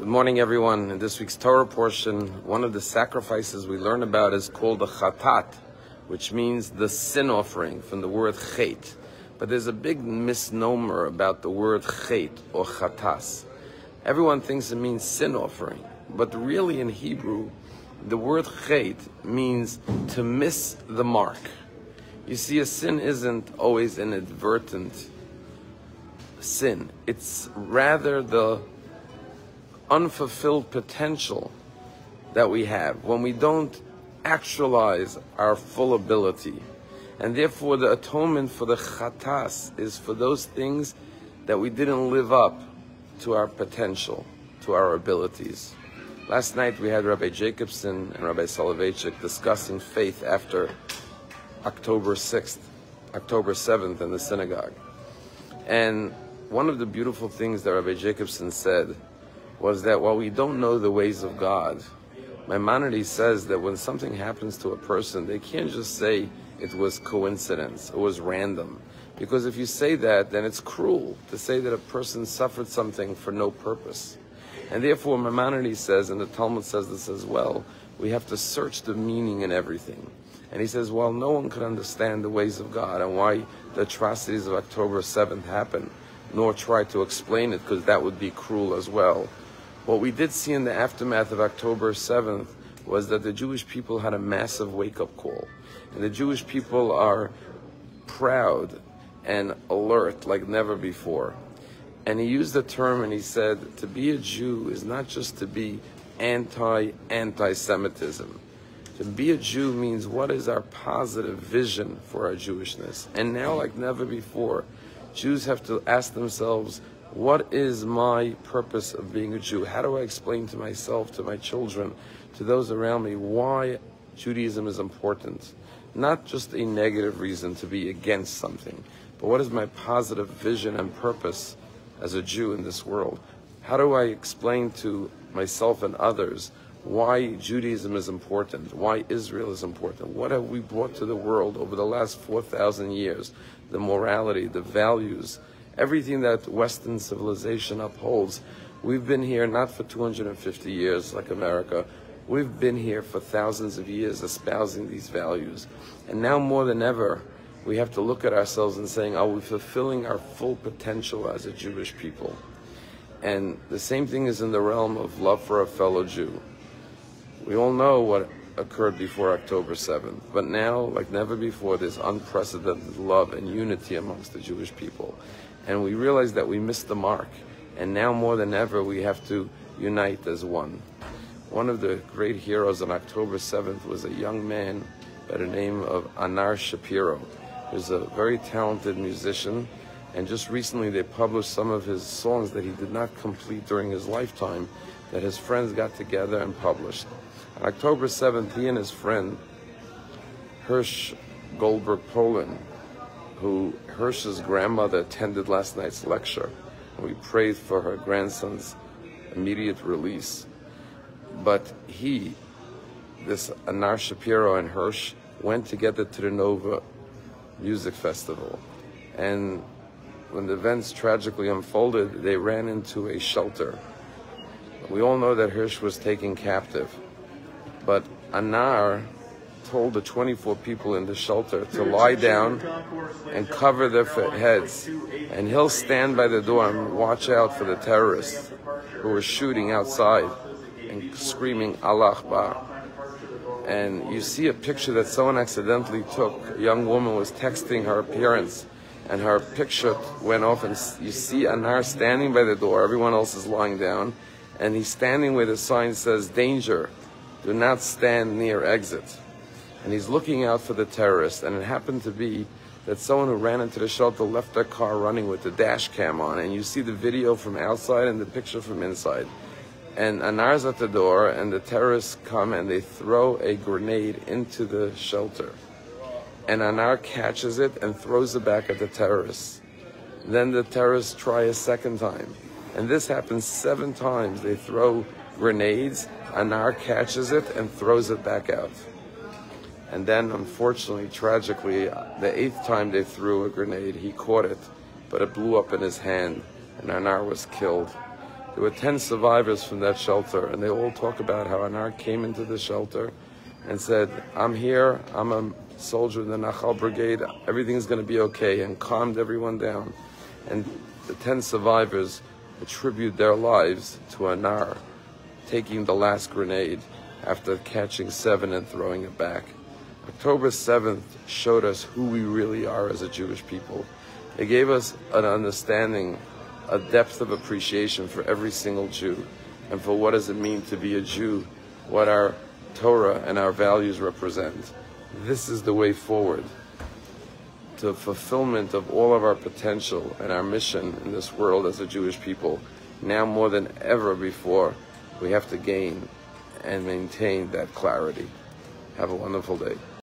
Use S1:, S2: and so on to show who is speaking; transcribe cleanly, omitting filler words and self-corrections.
S1: Good morning, everyone. In this week's Torah portion, one of the sacrifices we learn about is called the chatat, which means the sin offering, from the word chet. But there's a big misnomer about the word chet or chatas. Everyone thinks it means sin offering, but really in Hebrew, the word chet means to miss the mark. You see, a sin isn't always an inadvertent sin. It's rather the unfulfilled potential that we have when we don't actualize our full ability. And therefore the atonement for the chatas is for those things that we didn't live up to our potential, to our abilities. Last night we had Rabbi Jacobson and Rabbi Soloveitchik discussing faith after October 6th, October 7th in the synagogue. And one of the beautiful things that Rabbi Jacobson said was that while we don't know the ways of God, Maimonides says that when something happens to a person, they can't just say it was coincidence, it was random. Because if you say that, then it's cruel to say that a person suffered something for no purpose. And therefore Maimonides says, and the Talmud says this as well, we have to search the meaning in everything. And he says, while no one could understand the ways of God and why the atrocities of October 7th happened, nor try to explain it, because that would be cruel as well. What we did see in the aftermath of October 7th was that the Jewish people had a massive wake-up call. And the Jewish people are proud and alert like never before. And he used the term and he said, to be a Jew is not just to be anti-Semitism. To be a Jew means what is our positive vision for our Jewishness. And now like never before, Jews have to ask themselves, what is my purpose of being a Jew? How do I explain to myself, to my children, to those around me, why Judaism is important? Not just a negative reason to be against something, but what is my positive vision and purpose as a Jew in this world? How do I explain to myself and others why Judaism is important, why Israel is important? What have we brought to the world over the last 4,000 years? The morality, the values, everything that Western civilization upholds. We've been here not for 250 years like America. We've been here for thousands of years espousing these values. And now more than ever, we have to look at ourselves and saying, are we fulfilling our full potential as a Jewish people? And the same thing is in the realm of love for a fellow Jew. We all know what occurred before October 7th, but now, like never before, there's unprecedented love and unity amongst the Jewish people. And we realize that we missed the mark. And now more than ever, we have to unite as one. One of the great heroes on October 7th was a young man by the name of Anar Shapiro. He was a very talented musician. And just recently they published some of his songs that he did not complete during his lifetime that his friends got together and published. On October 7th, he and his friend, Hirsch Goldberg Polin, who Hirsch's grandmother attended last night's lecture. And we prayed for her grandson's immediate release. But this Anar Shapiro and Hirsch, went together to the Nova Music Festival. And when the events tragically unfolded, they ran into a shelter. We all know that Hirsch was taken captive. But Anar told the 24 people in the shelter to lie down and cover their heads. And he'll stand by the door and watch out for the terrorists who were shooting outside and screaming, Allah Akbar. And you see a picture that someone accidentally took. A young woman was texting her parents, and her picture went off, and you see Anar standing by the door. Everyone else is lying down. And he's standing where the sign says, danger, do not stand near exit. And he's looking out for the terrorists. And it happened to be that someone who ran into the shelter left their car running with the dash cam on. And you see the video from outside and the picture from inside. And Anar's at the door, and the terrorists come and they throw a grenade into the shelter. And Anar catches it and throws it back at the terrorists. Then the terrorists try a second time. And this happens 7 times. They throw grenades, Anar catches it and throws it back out. And then, unfortunately, tragically, the 8th time they threw a grenade, he caught it, but it blew up in his hand, and Anar was killed. There were 10 survivors from that shelter, and they all talk about how Anar came into the shelter and said, I'm here, I'm a soldier in the Nachal Brigade, everything's going to be okay, and calmed everyone down. And the 10 survivors attribute their lives to Anar taking the last grenade after catching 7 and throwing it back. October 7th showed us who we really are as a Jewish people. It gave us an understanding, a depth of appreciation for every single Jew, and for what does it mean to be a Jew, what our Torah and our values represent. This is the way forward to fulfillment of all of our potential and our mission in this world as a Jewish people. Now more than ever before, we have to gain and maintain that clarity. Have a wonderful day.